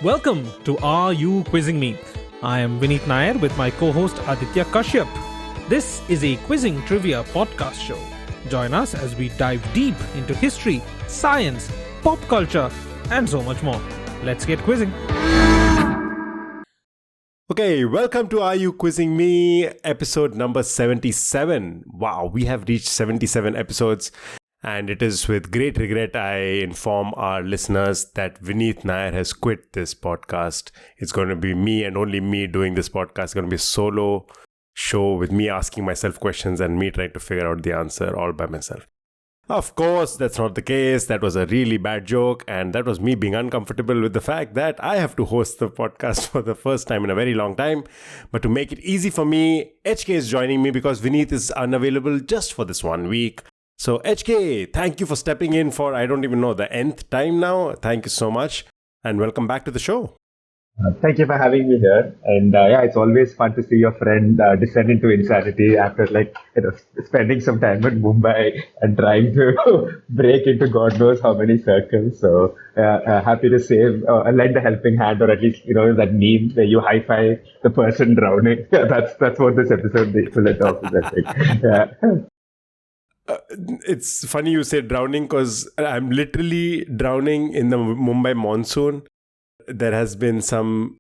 Welcome to Are You Quizzing Me? I am Vineet Nair with my co-host Aditya Kashyap. This is a quizzing trivia podcast show. Join us as we dive deep into history, science, pop culture, and so much more. Let's get quizzing. Okay, welcome to Are You Quizzing Me? Episode number 77. Wow, we have reached 77 episodes. And it is with great regret I inform our listeners that Vineet Nair has quit this podcast. It's going to be me and only me doing this podcast. It's going to be a solo show with me asking myself questions and me trying to figure out the answer all by myself. Of course, that's not the case. That was a really bad joke. And that was me being uncomfortable with the fact that I have to host the podcast for the first time in a very long time. But to make it easy for me, HK is joining me because Vineet is unavailable just for this 1 week. So HK, thank you for stepping in for, I don't even know, the nth time now. Thank you so much. And welcome back to the show. Thank you for having me here. And it's always fun to see your friend descend into insanity after spending some time in Mumbai and trying to break into God knows how many circles. So happy to lend a helping hand, or at least, that meme where you high-five the person drowning. That's what this episode is full of, I think. Yeah. It's funny you say drowning because I'm literally drowning in the Mumbai monsoon. There has been some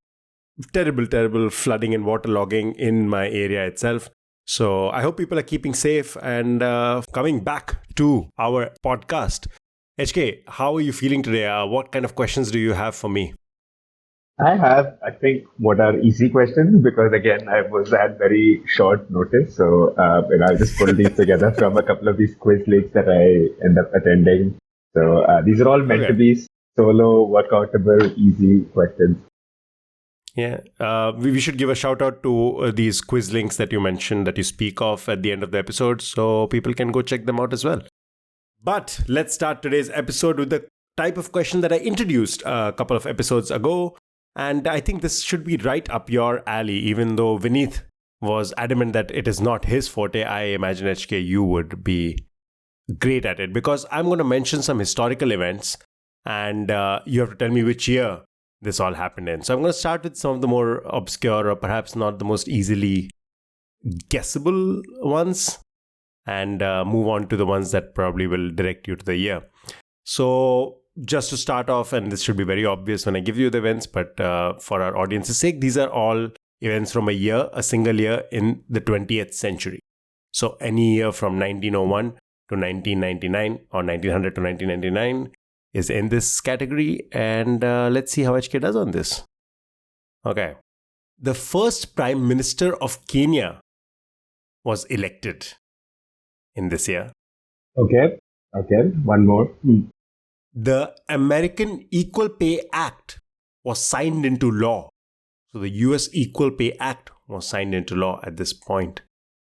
terrible flooding and waterlogging in my area itself. So I hope people are keeping safe and coming back to our podcast. HK, how are you feeling today? What kind of questions do you have for me? I have, I think, what are easy questions because, again, I was at very short notice. So, I just pulled these together from a couple of these quiz leagues that I end up attending. So, these are all meant to be solo, workoutable, easy questions. Yeah, we should give a shout out to these quiz links that you mentioned that you speak of at the end of the episode so people can go check them out as well. But let's start today's episode with the type of question that I introduced a couple of episodes ago. And I think this should be right up your alley, even though Vineet was adamant that it is not his forte. I imagine, HK, you would be great at it because I'm going to mention some historical events and you have to tell me which year this all happened in. So I'm going to start with some of the more obscure or perhaps not the most easily guessable ones and move on to the ones that probably will direct you to the year. So just to start off, and this should be very obvious when I give you the events, but for our audience's sake, these are all events from a single year in the 20th century. So any year from 1901 to 1999 or 1900 to 1999 is in this category. And let's see how HK does on this. Okay. The first Prime Minister of Kenya was elected in this year. Okay. One more. The American Equal Pay Act was signed into law. So the US Equal Pay Act was signed into law at this point.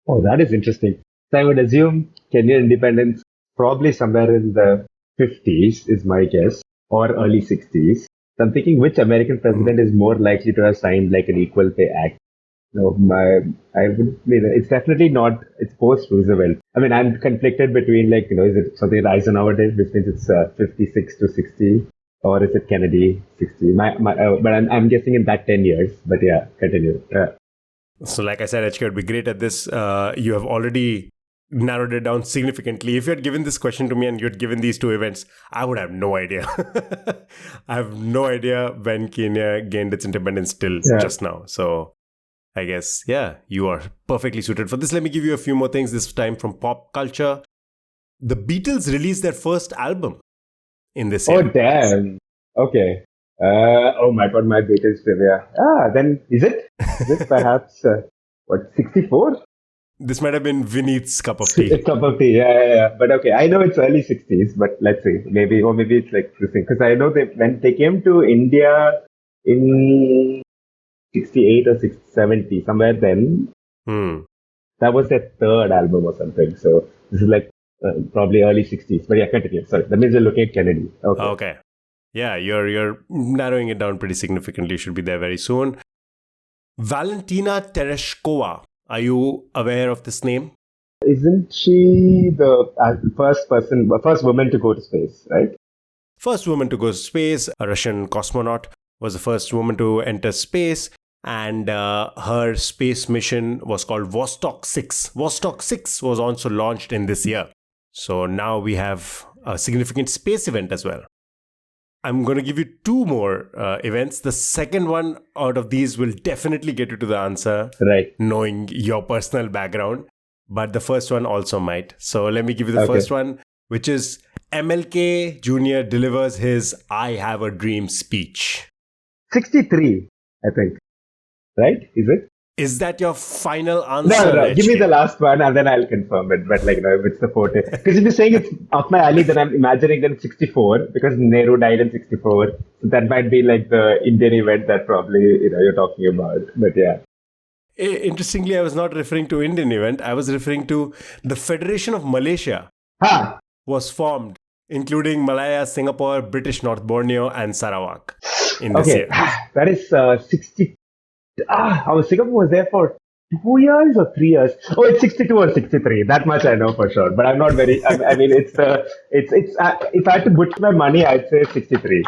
Oh, that is interesting. So I would assume Kenyan independence probably somewhere in the 50s is my guess, or early 60s. So I'm thinking which American president is more likely to have signed like an Equal Pay Act. It's definitely not, it's post-Roosevelt. I mean, I'm conflicted between is it something that Eisenhower did, which means it's 56 to 60, or is it Kennedy 60? But I'm guessing in that 10 years. But yeah, continue. So like I said, HK would be great at this. You have already narrowed it down significantly. If you had given this question to me and you had given these two events, I would have no idea. I have no idea when Kenya gained its independence till just now. So I guess, you are perfectly suited for this. Let me give you a few more things this time from pop culture. The Beatles released their first album in this year. Oh, damn. Okay. Oh my God, my Beatles trivia. Then is it perhaps, 64? This might have been Vineet's cup of tea. Cup of tea, yeah. But okay, I know it's early 60s, but let's see. Maybe it's like this thing. Because I know when they came to India in 68 or 70, somewhere then. That was their third album or something. So this is probably early 60s. But yeah, continue. Sorry, that means you're looking at Kennedy. Okay. Yeah, you're narrowing it down pretty significantly. You should be there very soon. Valentina Tereshkova. Are you aware of this name? Isn't she the first woman to go to space, right? First woman to go to space, a Russian cosmonaut. was the first woman to enter space. And her space mission was called Vostok 6. Vostok 6 was also launched in this year. So now we have a significant space event as well. I'm going to give you two more events. The second one out of these will definitely get you to the answer, Right. knowing your personal background. But the first one also might. So let me give you the first one, which is MLK Jr. delivers his I Have a Dream speech. 63, I think. Right? Is it? Is that your final answer? No. Give me HK? the last one and then I'll confirm it. But if it's the 40. Because if you're saying it's up my alley, then I'm imagining that it's 64 because Nehru died in 64. So that might be like the Indian event that probably, you're talking about. But yeah. Interestingly, I was not referring to Indian event. I was referring to the Federation of Malaysia was formed, including Malaya, Singapore, British North Borneo, and Sarawak in this year. That is 60. Our Singapore was there for 2 years or 3 years. Oh, it's 62 or 63. That much I know for sure. But I'm not very. I mean, it's. If I had to put my money, I'd say 63.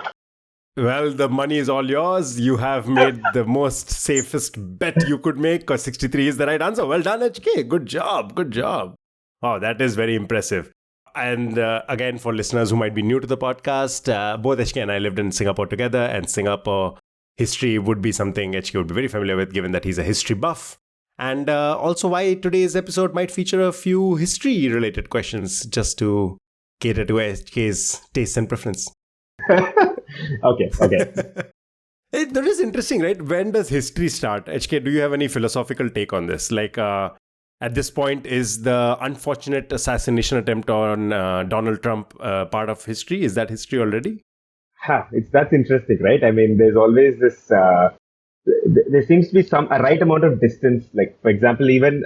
Well, the money is all yours. You have made the most safest bet you could make because 63 is the right answer. Well done, HK. Good job. Good job. Oh, that is very impressive. And again, for listeners who might be new to the podcast, both HK and I lived in Singapore together, and Singapore history would be something HK would be very familiar with, given that he's a history buff. And also why today's episode might feature a few history-related questions just to cater to HK's taste and preference. Okay. That is interesting, right? When does history start? HK, do you have any philosophical take on this? Like, at this point, is the unfortunate assassination attempt on Donald Trump part of history? Is that history already? That's interesting, right? I mean, there's always this. There seems to be a right amount of distance. Like, for example, even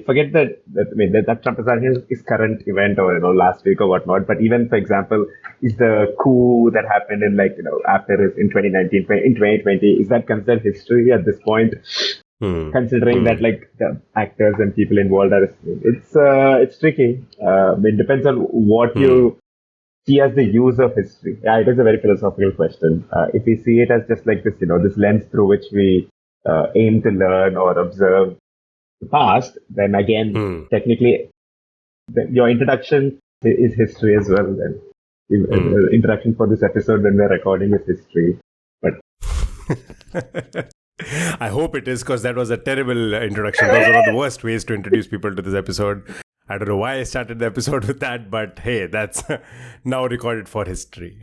forget that Trump assassination is current event or last week or whatnot. But even, for example, is the coup that happened in after in 2019 in 2020, is that considered history at this point? Considering that the actors and people involved are, it's tricky. It depends on what you see as the use of history. Yeah, it is a very philosophical question. If we see it as just like this, this lens through which we aim to learn or observe the past, then again, technically, your introduction is history as well. Then introduction for this episode when we're recording is history. But I hope it is, because that was a terrible introduction. Those are one of the worst ways to introduce people to this episode. I don't know why I started the episode with that, but hey, that's now recorded for history.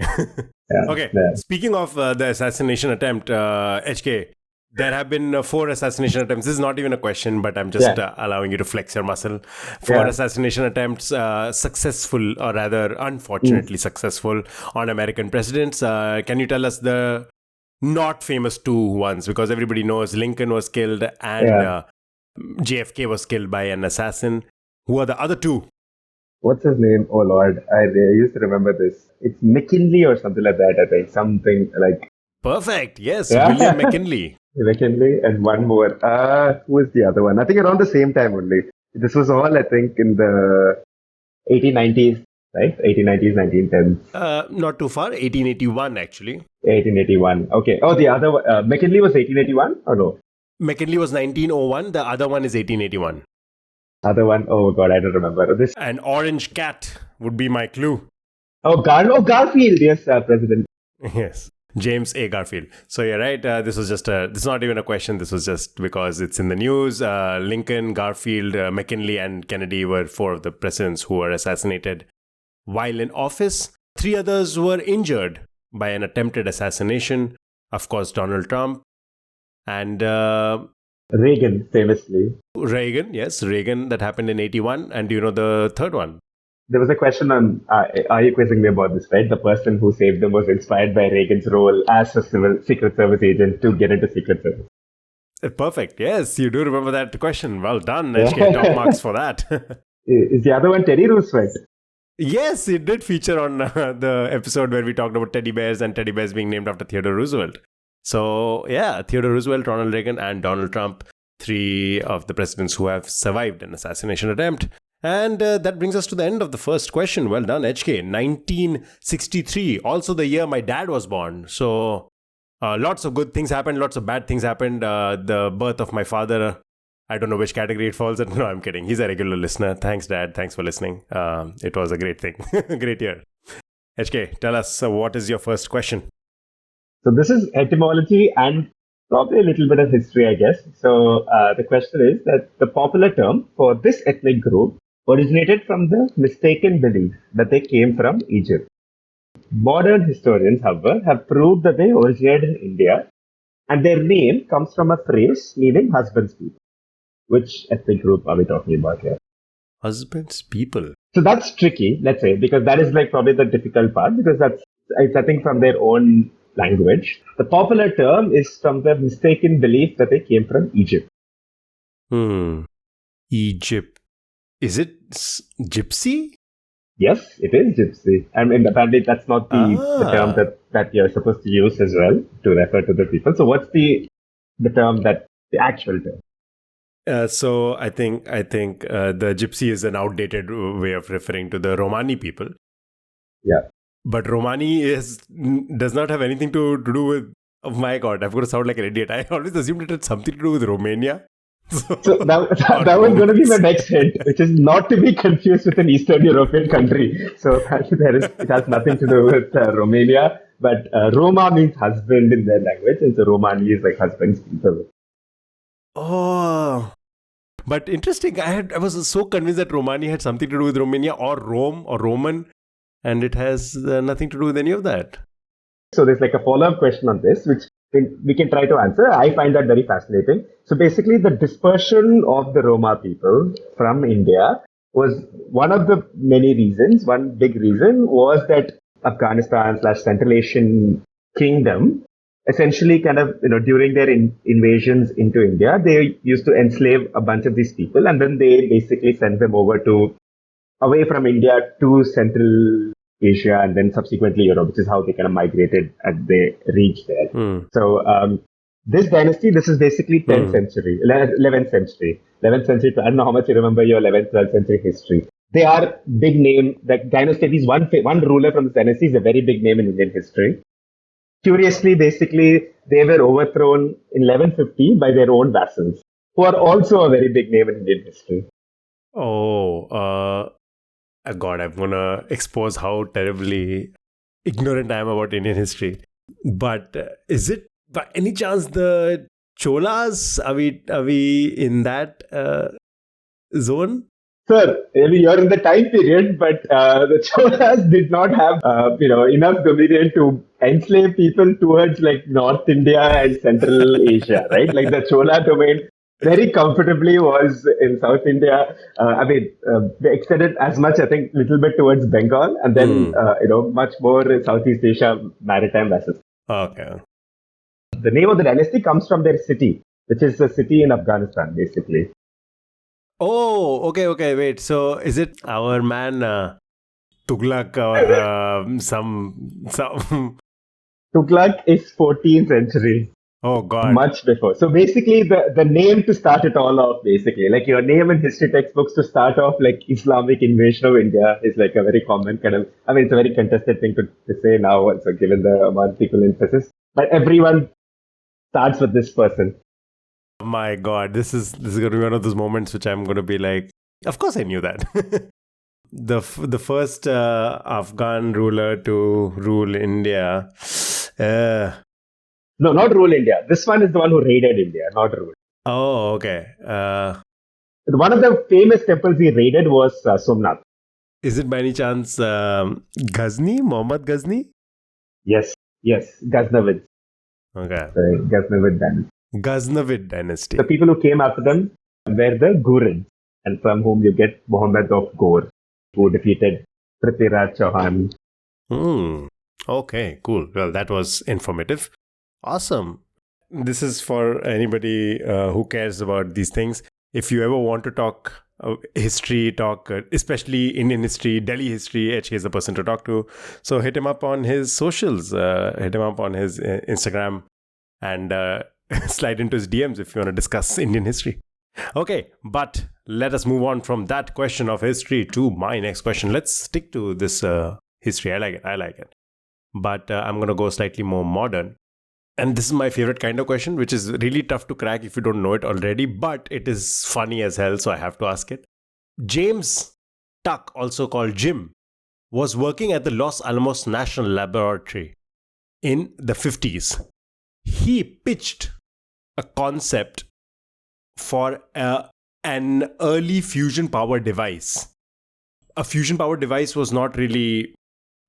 Okay, speaking of the assassination attempt, HK, there have been 4 assassination attempts. This is not even a question, but I'm just allowing you to flex your muscle. 4 assassination attempts, successful, or rather unfortunately successful, on American presidents. Can you tell us the not famous 2 ones? Because everybody knows Lincoln was killed and JFK was killed by an assassin. Who are the other 2? What's his name? Oh Lord, I used to remember this. It's McKinley or something like that, I think. Something like... Perfect. Yes, William McKinley. McKinley, and one more. Who is the other one? I think around the same time only. This was all, I think, in the 1890s, right? 1890s, 1910s. Not too far. 1881, actually. 1881. Okay. Oh, the other one. McKinley was 1881 or no? McKinley was 1901. The other one is 1881. Other one, oh God, I don't remember. This An orange cat would be my clue. Garfield, yes, President. Yes, James A. Garfield. So you're right. This is not even a question. This was just because it's in the news. Lincoln, Garfield, McKinley, and Kennedy were 4 of the presidents who were assassinated while in office. 3 others were injured by an attempted assassination. Of course, Donald Trump and Reagan, famously. Reagan, yes, Reagan, that happened in 81. And do you know the third one? There was a question on, are you quizzing me about this, right? The person who saved them was inspired by Reagan's role as a Secret Service agent to get into Secret Service. Perfect. Yes, you do remember that question. Well done. HK, top marks for that. Is the other one Teddy Roosevelt? Yes, it did feature on the episode where we talked about teddy bears and teddy bears being named after Theodore Roosevelt. So, yeah, Theodore Roosevelt, Ronald Reagan, and Donald Trump, 3 of the presidents who have survived an assassination attempt. And that brings us to the end of the first question. Well done, HK. 1963, also the year my dad was born. So, Lots of good things happened, lots of bad things happened. The birth of my father, I don't know which category it falls in. No, I'm kidding. He's a regular listener. Thanks, Dad. Thanks for listening. It was a great thing. Great year. HK, tell us, what is your first question? So this is etymology and probably a little bit of history, I guess. So the question is that the popular term for this ethnic group originated from the mistaken belief that they came from Egypt. Modern historians, however, have proved that they originated in India, and their name comes from a phrase meaning husband's people. Which ethnic group are we talking about here? Husband's people. So that's tricky, let's say, because that is like probably the difficult part, because it's I think from their own language. The popular term is from the mistaken belief that they came from Egypt. Egypt. Is it gypsy? Yes, it is gypsy. I mean, apparently that's not the term that you're supposed to use as well to refer to the people. So what's the term the actual term? So I think the gypsy is an outdated way of referring to the Romani people. Yeah. But Romani does not have anything to do with, oh my God, I'm going to sound like an idiot. I always assumed it had something to do with Romania. So that was going to be my next hint, which is not to be confused with an Eastern European country. So it has nothing to do with Romania, but Roma means husband in their language, and so Romani is like husband's people. Oh, but interesting. I was so convinced that Romani had something to do with Romania or Rome or Roman, and it has nothing to do with any of that. So there's like a follow-up question on this, which we can try to answer. I find that very fascinating. So basically, the dispersion of the Roma people from India was one of the many reasons. One big reason was that Afghanistan/Central Asian kingdom essentially kind of, during their invasions into India, they used to enslave a bunch of these people, and then they basically sent them away from India to Central Asia, and then subsequently Europe, which is how they kind of migrated as they reached there. So this dynasty, this is basically 10th century, 11th century. 11th century, I don't know how much you remember your 11th, 12th century history. They are big name, that dynasty, at least one ruler from this dynasty is a very big name in Indian history. Curiously, basically, they were overthrown in 1150 by their own vassals, who are also a very big name in Indian history. Oh, God, I'm going to expose how terribly ignorant I am about Indian history. But is it by any chance the Cholas? Are we in that zone? Sir, you're in the time period, but the Cholas did not have enough dominion to enslave people towards like North India and Central Asia, right? Like the Chola domain very comfortably was in South India. They extended as much, I think, little bit towards Bengal, and then much more Southeast Asia maritime vessels. Okay. The name of the dynasty comes from their city, which is a city in Afghanistan, basically. Oh, okay. Wait. So is it our man Tughlaq or some? Tughlaq is 14th century. Oh God. Much before. So basically the name to start it all off, basically, like your name in history textbooks to start off like Islamic invasion of India is like a very common kind of, it's a very contested thing to say now, also given the amount of people emphasis. But everyone starts with this person. My God, this is going to be one of those moments which I'm going to be like, of course I knew that. The first Afghan ruler to rule India. No, not rule India. This one is the one who raided India, not rule. Oh, okay. One of the famous temples he raided was Somnath. Is it by any chance Ghazni? Muhammad Ghazni? Yes. Ghaznavid. Okay. Ghaznavid dynasty. Ghaznavid dynasty. The people who came after them were the Ghurids, and from whom you get Muhammad of Ghor, who defeated Prithviraj Chauhan. Okay, cool. Well, that was informative. Awesome. This is for anybody who cares about these things. If you ever want to talk history, especially Indian history, Delhi history, HK is the person to talk to. So hit him up on his socials, hit him up on his Instagram, and slide into his DMs if you want to discuss Indian history. Okay, but let us move on from that question of history to my next question. Let's stick to this history. I like it. But I'm going to go slightly more modern. And this is my favorite kind of question, which is really tough to crack if you don't know it already, but it is funny as hell, so I have to ask it. James Tuck, also called Jim, was working at the Los Alamos National Laboratory in the 50s. He pitched a concept for an early fusion power device. A fusion power device was not really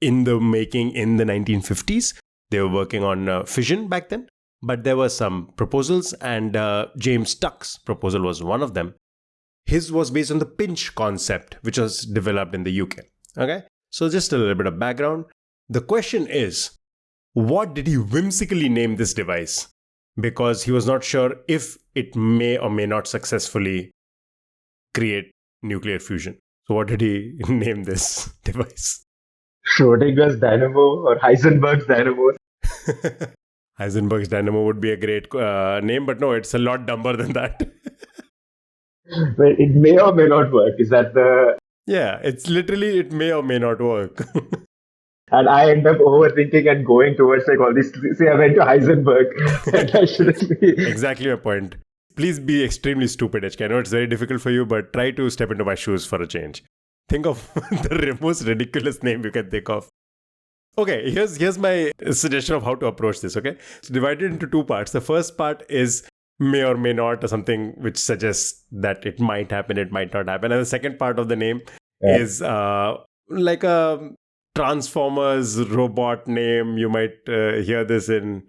in the making in the 1950s. They were working on fission back then, but there were some proposals, and James Tuck's proposal was one of them. His was based on the pinch concept, which was developed in the UK. Okay, so just a little bit of background. The question is, what did he whimsically name this device? Because he was not sure if it may or may not successfully create nuclear fusion. So what did he name this device? Schrodinger's dynamo or Heisenberg's dynamo. Heisenberg's dynamo would be a great name, but no, it's a lot dumber than that. Well, it may or may not work. Is that the... Yeah, it's literally, it may or may not work. And I end up overthinking and going towards like all these. See, I went to Heisenberg and I shouldn't be. Exactly my point. Please be extremely stupid, HK. I know it's very difficult for you, but try to step into my shoes for a change. Think of the most ridiculous name you can think of. Okay, here's my suggestion of how to approach this, okay? It's divided into two parts. The first part is may or may not, or something which suggests that it might happen, it might not happen. And the second part of the name is like a Transformers robot name. You might hear this in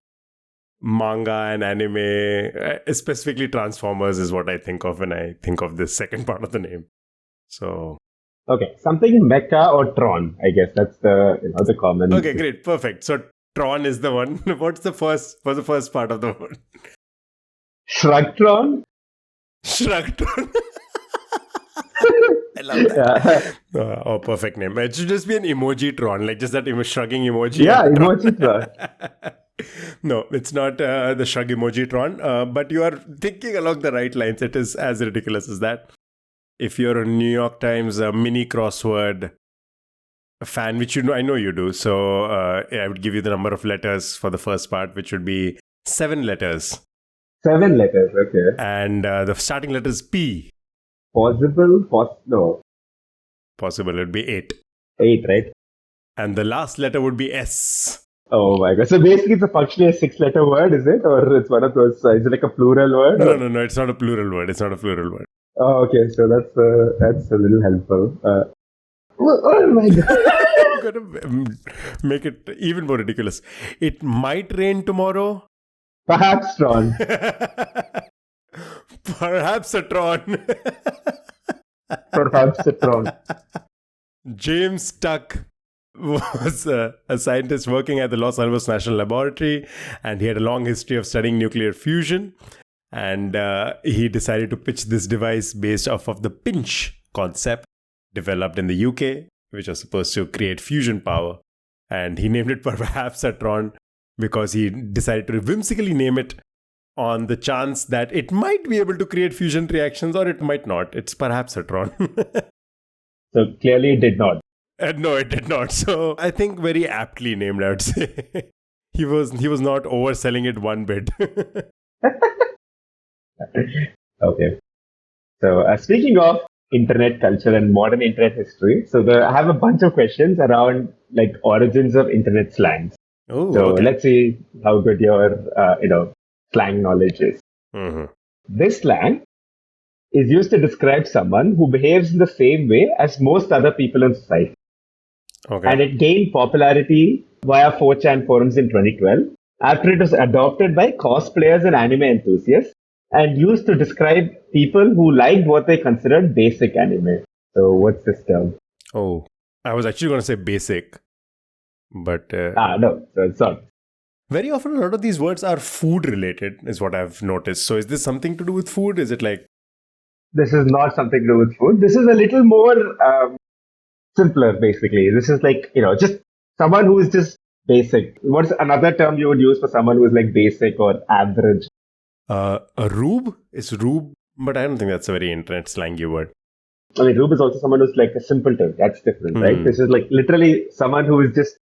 manga and anime. Specifically Transformers is what I think of when I think of this second part of the name. So... Okay, something Mecha or Tron, I guess. That's the common... Okay, great. Perfect. So Tron is the one. What's the first part of the word? Shrugtron? Shrugtron. I love that. Yeah. Perfect name. It should just be an emoji Tron, like just that shrugging emoji. Yeah, emoji Tron. No, it's not the shrug emoji Tron, but you are thinking along the right lines. It is as ridiculous as that. If you're a New York Times mini crossword fan, which I know you do, so I would give you the number of letters for the first part, which would be 7 letters. 7 letters, okay. And the starting letter is P. Possible? No. Possible, it would be 8. 8, right? And the last letter would be S. Oh my god. So basically it's functionally a 6-letter word, is it? Or it's one of those, is it like a plural word? No, it's not a plural word. It's not a plural word. Oh, okay. So that's a little helpful. Oh my god. I'm going to make it even more ridiculous. It might rain tomorrow. Perhaps Tron. Perhaps a Tron. Perhaps a Tron. James Tuck was a scientist working at the Los Alamos National Laboratory, and he had a long history of studying nuclear fusion. And he decided to pitch this device based off of the pinch concept developed in the UK, which was supposed to create fusion power. And he named it perhaps a Tron because he decided to whimsically name it on the chance that it might be able to create fusion reactions or it might not. It's perhaps a Tron. So clearly it did not. No, it did not. So I think very aptly named, I would say. He was not overselling it one bit. Okay. So speaking of internet culture and modern internet history, so I have a bunch of questions around like origins of internet slangs. Oh, so okay. Let's see how good your slang knowledge is. Mm-hmm. This slang is used to describe someone who behaves in the same way as most other people in society. Okay. And it gained popularity via 4chan forums in 2012 after it was adopted by cosplayers and anime enthusiasts and used to describe people who liked what they considered basic anime. So what's this term? Oh, I was actually going to say basic, but... No, so it's not. Very often a lot of these words are food related is what I've noticed. So is this something to do with food? Is it like... This is not something to do with food. This is a little more simpler, basically. This is like, just someone who is just basic. What's another term you would use for someone who is like basic or average? A rube is rube, but I don't think that's a very internet slangy word. I mean, rube is also someone who's like a simpleton. That's different, right? This is like literally someone who is just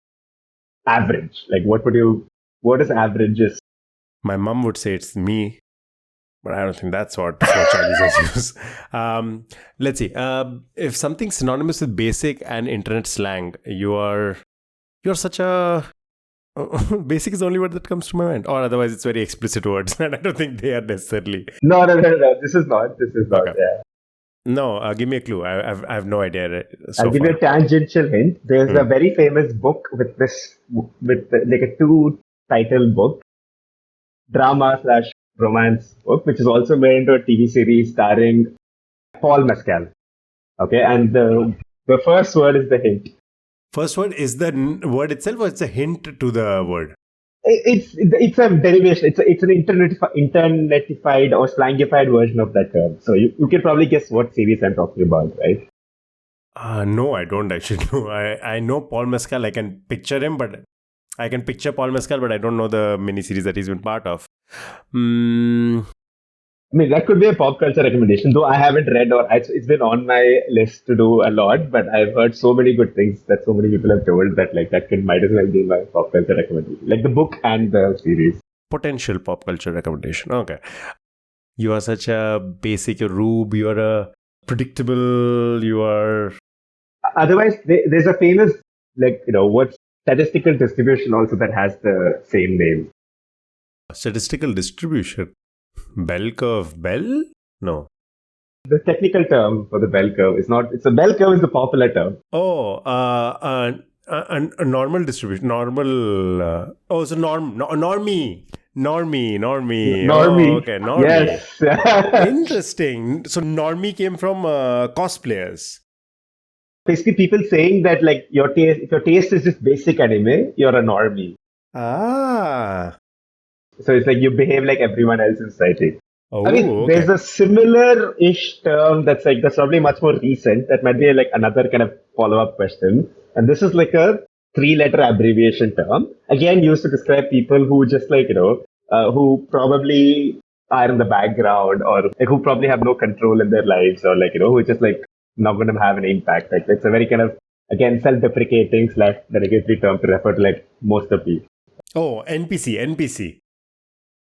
average. Like what is average is My mom would say it's me, but I don't think that's what Chinese use. Let's see. If something's synonymous with basic and internet slang, you're such a basic is the only word that comes to my mind, or otherwise it's very explicit words, and I don't think they are necessarily. No. This is not. Okay. Yeah. No, give me a clue. I have no idea. I'll give you a tangential hint. There's a very famous book with like a 2-title book, drama/romance book, which is also made into a TV series starring Paul Mescal. Okay, and the first word is the hint. First word is the word itself, or it's a hint to the word? It's a derivation. It's an internetified or slangified version of that term. So you can probably guess what series I'm talking about, right? No, I don't actually know. I know Paul Mescal. I can picture him, but I can picture Paul Mescal, but I don't know the miniseries that he's been part of. I mean, that could be a pop culture recommendation, though I haven't read or it's been on my list to do a lot, but I've heard so many good things that so many people have told that might as well be my pop culture recommendation. Like the book and the series. Potential pop culture recommendation. Okay. You are such a basic rube, you are a predictable, you are... Otherwise, there's a famous, what's statistical distribution also that has the same name. Statistical distribution? Bell curve? Bell? No. The technical term for the bell curve is not... It's a bell curve is the popular term. Oh, a normal distribution. Normal... so normie. Normie. Oh, okay, normie. Yes. Interesting. So normie came from cosplayers. Basically, people saying that if your taste is just basic anime, you're a normie. Ah. So it's like you behave like everyone else in society. Oh, I mean, okay. There's a similar-ish term that's probably much more recent. That might be another kind of follow-up question. And this is like a 3-letter abbreviation term. Again, used to describe people who just who probably are in the background or who probably have no control in their lives or who are just not going to have an impact. It's a very kind of, again, self-deprecating / derogatory term to refer to most of people. Oh, NPC.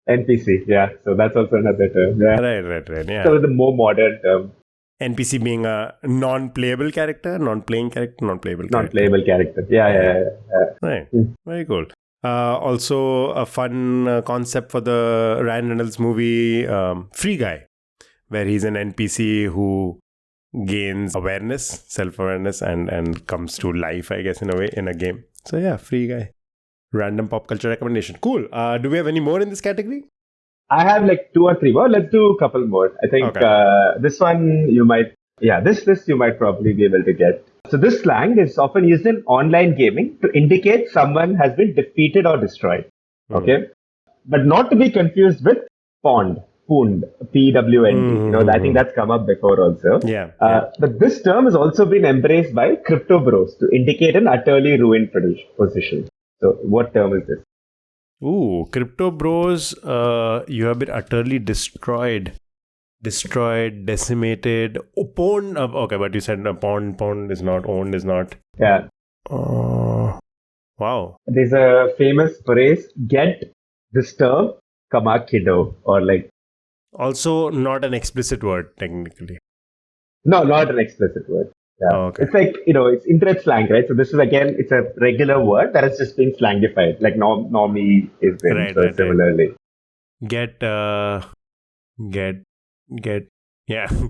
NPC, yeah. So that's also another term. Yeah. Right. Yeah. So the more modern term. NPC being a non-playable character, non-playing character, non-playable character. Non-playable character. Yeah. Right. Very cool. Also, a fun concept for the Ryan Reynolds movie, Free Guy, where he's an NPC who gains awareness, self-awareness, and comes to life, I guess, in a way, in a game. So yeah, Free Guy. Random pop culture recommendation. Cool. Do we have any more in this category? I have 2 or 3 more. Let's do a couple more. I think this one you might, this you might probably be able to get. So this slang is often used in online gaming to indicate someone has been defeated or destroyed. Okay. But not to be confused with pwned, PWND. I think that's come up before also. Yeah. But this term has also been embraced by crypto bros to indicate an utterly ruined position. So, what term is this? Ooh, crypto bros, you have been utterly destroyed, decimated, pawned. Okay, but you said pawned is not, owned is not. Yeah. Wow. There's a famous phrase, get disturbed, kiddo, or Also, not an explicit word, technically. No, not an explicit word. Yeah. Oh, okay. It's it's internet slang, right? So this is again, it's a regular word that has just been slangified, like normie is been. Right, similarly. Get. Yeah.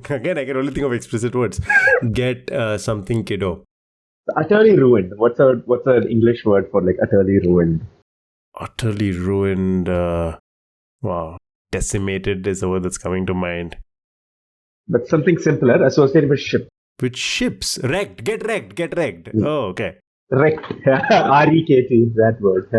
Again, I can only think of explicit words. Get something kiddo. Utterly ruined. What's an English word for utterly ruined? Utterly ruined. Wow. Decimated is the word that's coming to mind. But something simpler associated with ship. With ships. Wrecked. Get wrecked. Oh, okay. Wrecked. R-E-K-T, that word.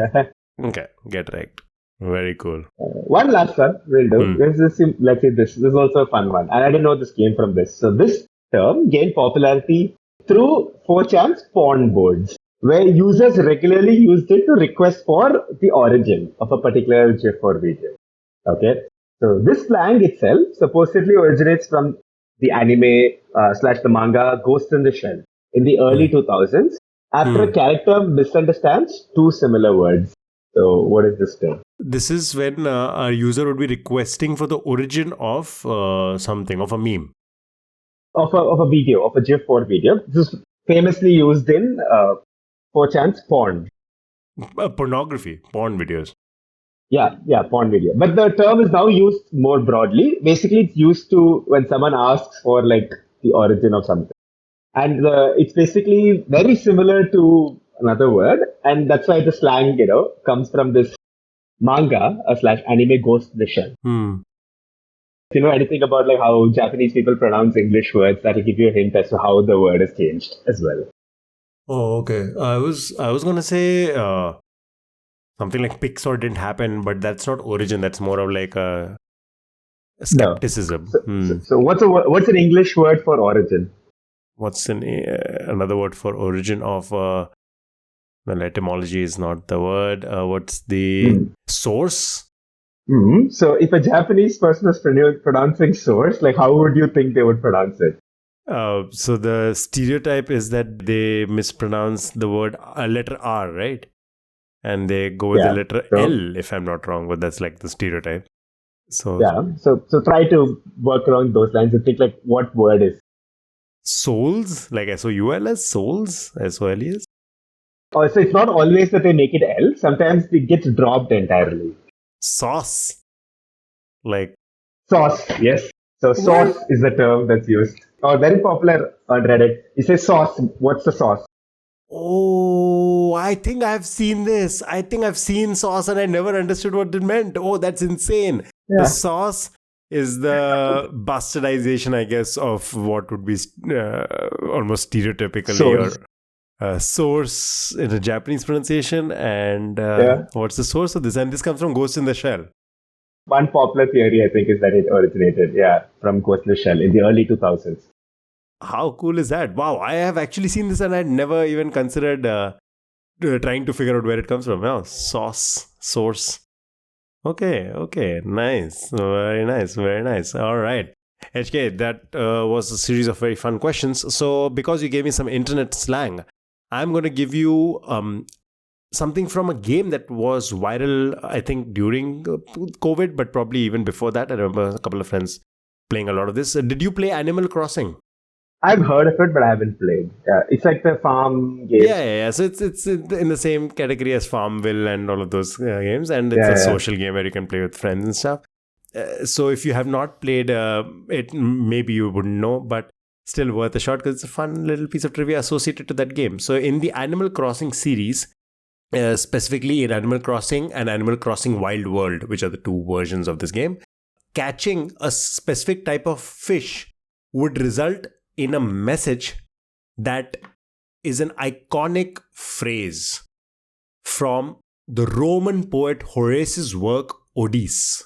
Okay. Get wrecked. Very cool. One last one we'll do. Let's say this. This is also a fun one. And I didn't know this came from this. So this term gained popularity through 4chan's porn boards, where users regularly used it to request for the origin of a particular GIF or video. Okay. So this slang itself supposedly originates from the anime / the manga Ghost in the Shell in the early 2000s after a character misunderstands 2 similar words. So what is this term? This is when a user would be requesting for the origin of something, of a meme. Of a video, of a GIF or video. This is famously used in 4chan's porn. Pornography, porn videos. Yeah, porn video. But the term is now used more broadly. Basically, it's used to when someone asks for like the origin of something. And it's basically very similar to another word. And that's why the slang, comes from this manga / anime Ghost in the Shell. If you know anything about like how Japanese people pronounce English words, that'll give you a hint as to how the word has changed as well. Oh, okay. I was gonna say something like Pixar didn't happen, but that's not origin. That's more of like a skepticism. No. So what's an English word for origin? What's another word for origin of? Well, etymology is not the word. What's the source? So if a Japanese person is pronouncing source, like how would you think they would pronounce it? So the stereotype is that they mispronounce the word letter R, right? And they go with the letter L, if I'm not wrong, but that's like the stereotype. So so try to work along those lines and think like what word is souls, like SOULS, souls, SOLES. Oh, so it's not always that they make it L. Sometimes it gets dropped entirely. Sauce, like sauce. Yes. So sauce is the term that's used. Very popular on Reddit. You say sauce. What's the sauce? Oh, I think I've seen this. I think I've seen sauce and I never understood what it meant. Oh, that's insane. Yeah. The sauce is the bastardization, I guess, of what would be almost stereotypically or source in a Japanese pronunciation. And what's the source of this? And this comes from Ghost in the Shell. One popular theory, I think, is that it originated, from Ghost in the Shell in the early 2000s. How cool is that? Wow, I have actually seen this and I'd never even considered trying to figure out where it comes from. Yeah, sauce, source. Okay, nice. Very nice. All right. HK, that was a series of very fun questions. So because you gave me some internet slang, I'm going to give you something from a game that was viral, I think, during COVID, but probably even before that. I remember a couple of friends playing a lot of this. Did you play Animal Crossing? I've heard of it, but I haven't played. It's like the farm game. Yeah. So it's in the same category as Farmville and all of those games. And it's a social game where you can play with friends and stuff. So if you have not played it, maybe you wouldn't know, but still worth a shot because it's a fun little piece of trivia associated to that game. So in the Animal Crossing series, specifically in Animal Crossing and Animal Crossing Wild World, which are the two versions of this game, catching a specific type of fish would result in a message that is an iconic phrase from the Roman poet Horace's work Odes.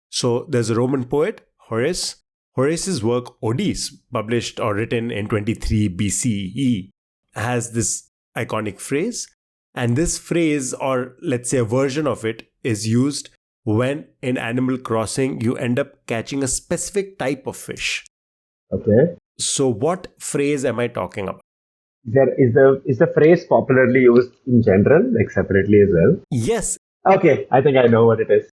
So there's a Roman poet, Horace. Horace's work Odes, published or written in 23 BCE, has this iconic phrase. And this phrase, or let's say a version of it, is used when in Animal Crossing you end up catching a specific type of fish. Okay. So what phrase am I talking about? Is the phrase popularly used in general, like separately as well? Yes. Okay, I think I know what it is.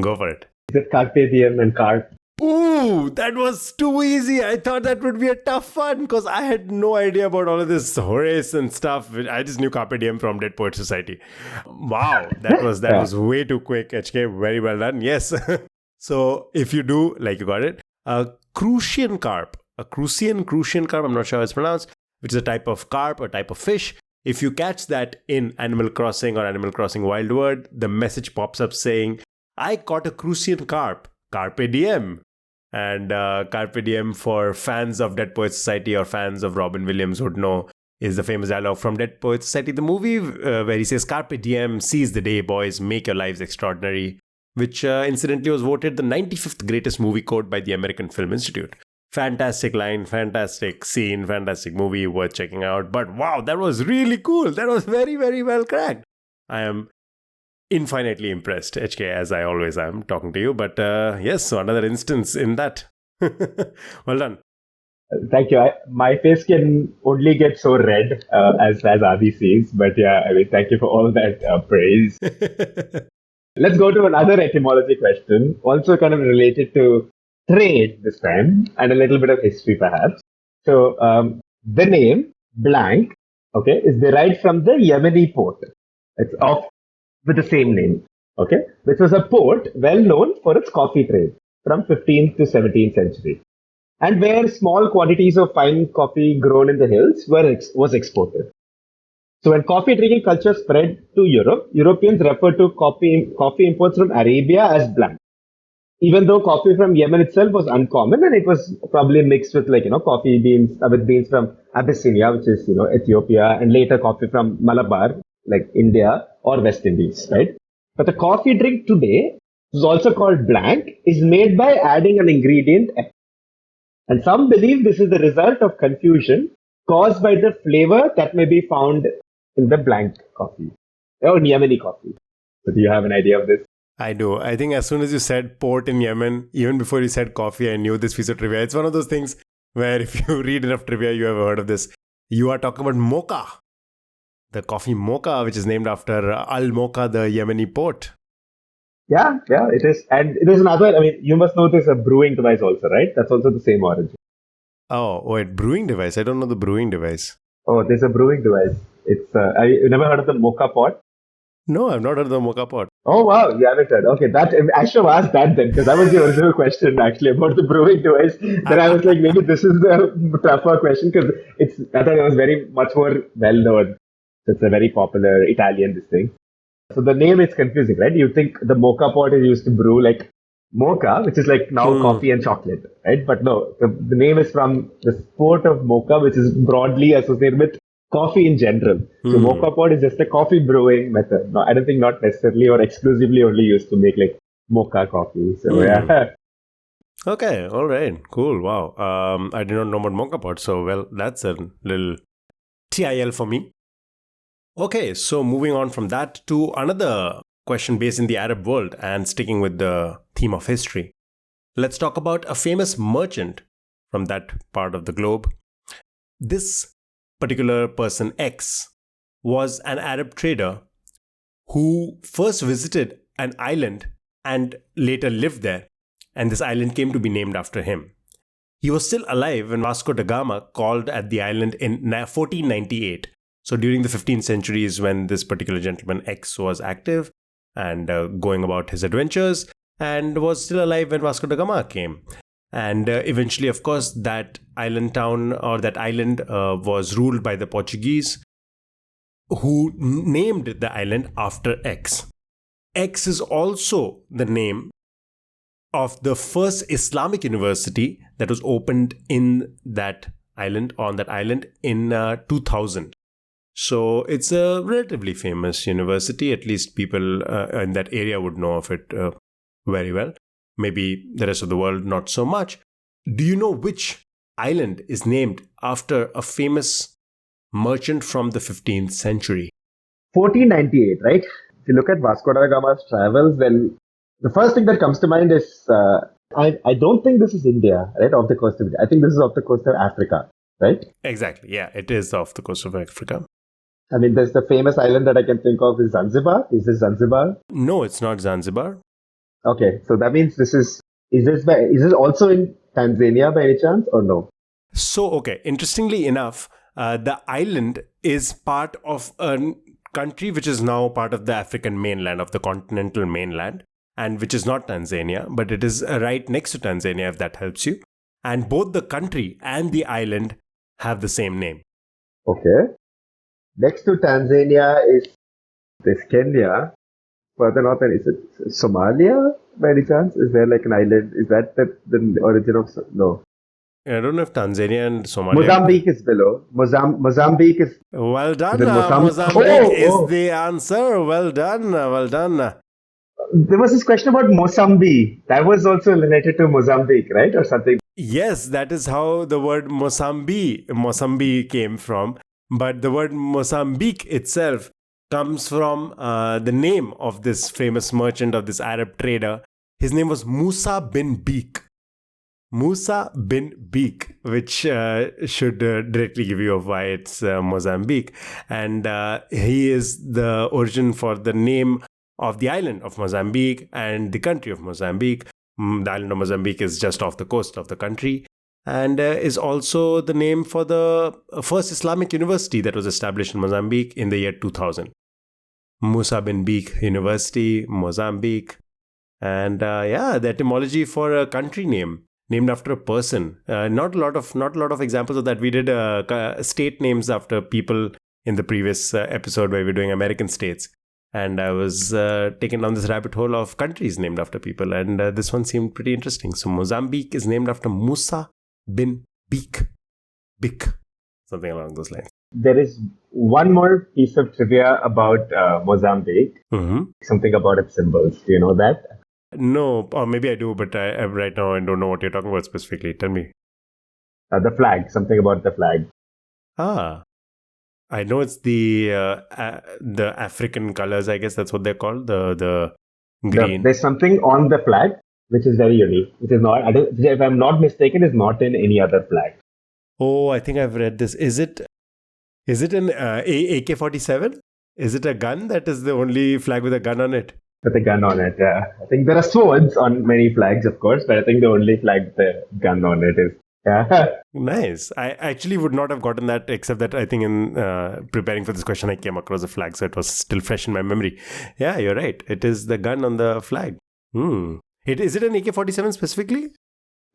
Go for it. Is it carpe diem and carp? Ooh, that was too easy. I thought that would be a tough one because I had no idea about all of this Horace and stuff. I just knew Carpe Diem from Dead Poets Society. Wow, that was way too quick. HK, very well done. Yes. So if you do, like you got it, a crucian carp, crucian carp, I'm not sure how it's pronounced, which is a type of carp or type of fish. If you catch that in Animal Crossing or Animal Crossing Wild World, the message pops up saying, I caught a crucian carp, Carpe Diem. And Carpe Diem, for fans of Dead Poets Society or fans of Robin Williams would know, is the famous dialogue from Dead Poets Society, the movie, where he says, Carpe Diem, seize the day, boys, make your lives extraordinary, which incidentally was voted the 95th greatest movie quote by the American Film Institute. Fantastic line, fantastic scene, fantastic movie, worth checking out. But wow, that was really cool. That was very, very well cracked. I am infinitely impressed, HK, as I always am talking to you. But yes, so another instance in that. Well done. Thank you. My face can only get so red as Adi sees, but yeah, I mean, thank you for all that praise. Let's go to another etymology question, also kind of related to trade this time, and a little bit of history perhaps. So, the name blank, okay, is derived from the Yemeni port. It's of with the same name, okay, which was a port well known for its coffee trade from 15th to 17th century, and where small quantities of fine coffee grown in the hills was exported. So when coffee drinking culture spread to Europe, Europeans referred to coffee imports from Arabia as blanc. Even though coffee from Yemen itself was uncommon and it was probably mixed with coffee beans with beans from Abyssinia, which is Ethiopia, and later coffee from Malabar, like India or West Indies, right? But the coffee drink today, which is also called blanc, is made by adding an ingredient, and some believe this is the result of confusion caused by the flavor that may be found in the blank coffee or Yemeni coffee. So do you have an idea of this? I do. I think as soon as you said port in Yemen, even before you said coffee, I knew this piece of trivia. It's one of those things where if you read enough trivia, you have heard of this. You are talking about mocha, the coffee mocha, which is named after Al Mocha, the Yemeni port. Yeah, it is. And there's another, I mean, you must know there's a brewing device also, right? That's also the same origin. Oh, wait, brewing device. I don't know the brewing device. Oh, there's a brewing device. It's, you never heard of the mocha pot? No, I've not heard of the mocha pot. Oh, wow, you haven't heard. Okay, I should have asked that then, because that was the original question actually about the brewing device. Then I was like, maybe this is the tougher question, because I thought it was very much more well known. It's a very popular Italian this thing. So the name is confusing, right? You think the mocha pot is used to brew like mocha, which is like now coffee and chocolate, right? But no, the name is from the sport of mocha, which is broadly associated with coffee in general. So mocha pot is just a coffee brewing method. No, I don't think not necessarily or exclusively only used to make like mocha coffee. So yeah. Okay, all right, cool, wow. I did not know about mocha pot, so well, that's a little TIL for me. Okay, so moving on from that to another question based in the Arab world and sticking with the theme of history. Let's talk about a famous merchant from that part of the globe. This particular person, X, was an Arab trader who first visited an island and later lived there, and this island came to be named after him. He was still alive when Vasco da Gama called at the island in 1498. So during the 15th century is when this particular gentleman X was active and going about his adventures, and was still alive when Vasco da Gama came. And eventually, of course, that island town or that island was ruled by the Portuguese, who named the island after X. X is also the name of the first Islamic university that was opened in that island, on that island in 2000. So it's a relatively famous university. At least people in that area would know of it very well. Maybe the rest of the world not so much. Do you know which island is named after a famous merchant from the 15th century? 1498, right? If you look at Vasco da Gama's travels, then the first thing that comes to mind is, I don't think this is India, right? Off the coast of India. I think this is off the coast of Africa, right? Exactly. Yeah, it is off the coast of Africa. I mean, there's the famous island that I can think of is Zanzibar. Is this Zanzibar? No, it's not Zanzibar. Okay, so that means is this also in Tanzania by any chance or no? So, okay, interestingly enough, the island is part of a country which is now part of the African mainland, of the continental mainland, and which is not Tanzania, but it is right next to Tanzania, if that helps you. And both the country and the island have the same name. Okay. Next to Tanzania is Kenya. Further north, is it Somalia by any chance? Is there like an island? Is that the origin of... No. I don't know if Tanzania and Somalia... Mozambique is below. Mozambique is... Well done. Mozambique is the answer. Well done. Well done. There was this question about Mozambique. That was also related to Mozambique, right? Or something. Yes, that is how the word Mozambique came from. But the word Mozambique itself comes from the name of this famous merchant, of this Arab trader. His name was Musa bin Beek. Musa bin Beek, which should directly give you a why it's Mozambique. And he is the origin for the name of the island of Mozambique and the country of Mozambique. The island of Mozambique is just off the coast of the country and is also the name for the first Islamic university that was established in Mozambique in the year 2000. Musa bin Beek University, Mozambique. And the etymology for a country name named after a person. Not a lot of examples of that. We did state names after people in the previous episode where we were doing American states. And I was taken down this rabbit hole of countries named after people. And this one seemed pretty interesting. So Mozambique is named after Musa bin Beek. Bik. Something along those lines. There is one more piece of trivia about Mozambique. Mm-hmm. Something about its symbols. Do you know that? No, or maybe I do, but I right now I don't know what you're talking about specifically. Tell me. The flag. Something about the flag. I know it's the African colors. I guess that's what they're called. The green. There's something on the flag which is very unique. Which is not. If I'm not mistaken, is not in any other flag. Oh, I think I've read this. Is it an AK-47? Is it a gun that is the only flag with a gun on it? With a gun on it, yeah. I think there are swords on many flags, of course, but I think the only flag with a gun on it is. Yeah. Nice. I actually would not have gotten that, except that I think in preparing for this question, I came across a flag, so it was still fresh in my memory. Yeah, you're right. It is the gun on the flag. Is it an AK-47 specifically?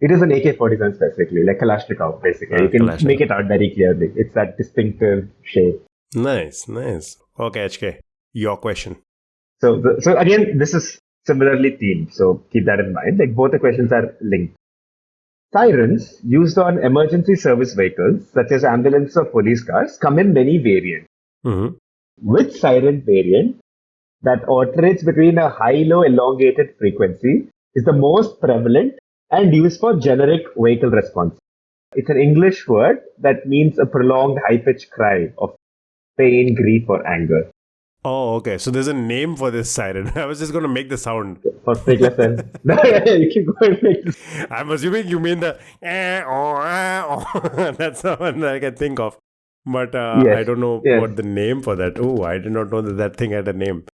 It is an AK-47 specifically, like Kalashnikov, basically. You can make it out very clearly. It's that distinctive shape. Nice. Okay, HK, your question. So again, this is similarly themed, so keep that in mind. Like both the questions are linked. Sirens used on emergency service vehicles, such as ambulance or police cars, come in many variants. Mm-hmm. Which siren variant that alternates between a high-low elongated frequency is the most prevalent and used for generic vehicle response? It's an English word that means a prolonged high-pitched cry of pain, grief, or anger. Oh, okay. So there's a name for this siren. I was just going to make the sound. For fake lesson. No, you can go and make this. I'm assuming you mean the that's the one that I can think of. But Yes. I don't know Yes. what the name for that. Oh, I did not know that thing had a name.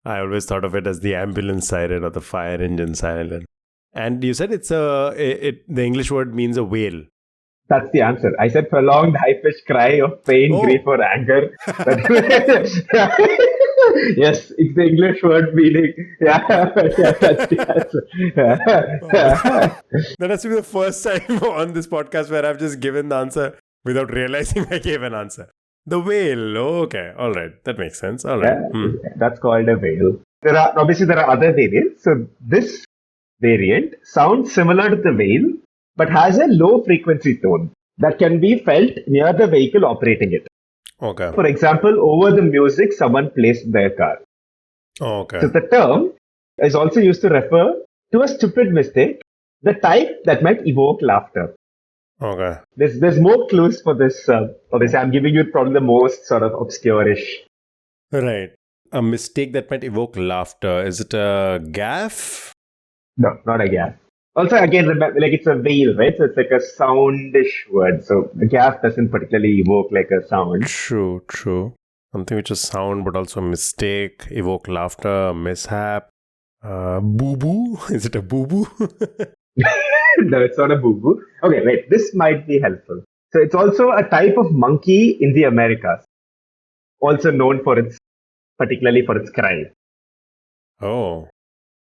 I always thought of it as the ambulance siren or the fire engine siren. And you said the English word means a wail. That's the answer. I said prolonged high-pitched cry of pain, grief, or anger. Yes, it's the English word meaning. Yeah, that's the answer. That has to be the first time on this podcast where I've just given the answer without realizing I gave an answer. The wail. Oh, okay. All right. That makes sense. All right. That's called a wail. There are other variants. So this variant sounds similar to the wail, but has a low frequency tone that can be felt near the vehicle operating it. Okay. For example, over the music someone plays in their car. Okay. So the term is also used to refer to a stupid mistake, the type that might evoke laughter. Okay. There's more clues for this. Obviously, I'm giving you probably the most sort of obscure-ish. Right. A mistake that might evoke laughter. Is it a gaffe? No, not a gaffe. Also, again, remember, like it's a veil, right? So it's like a soundish word. So a gaffe doesn't particularly evoke like a sound. True. Something which is sound, but also a mistake, evoke laughter, a mishap. Boo-boo? Is it a boo-boo? No, it's not a boo-boo. Okay, wait. This might be helpful. So it's also a type of monkey in the Americas, also known particularly for its cry. Oh.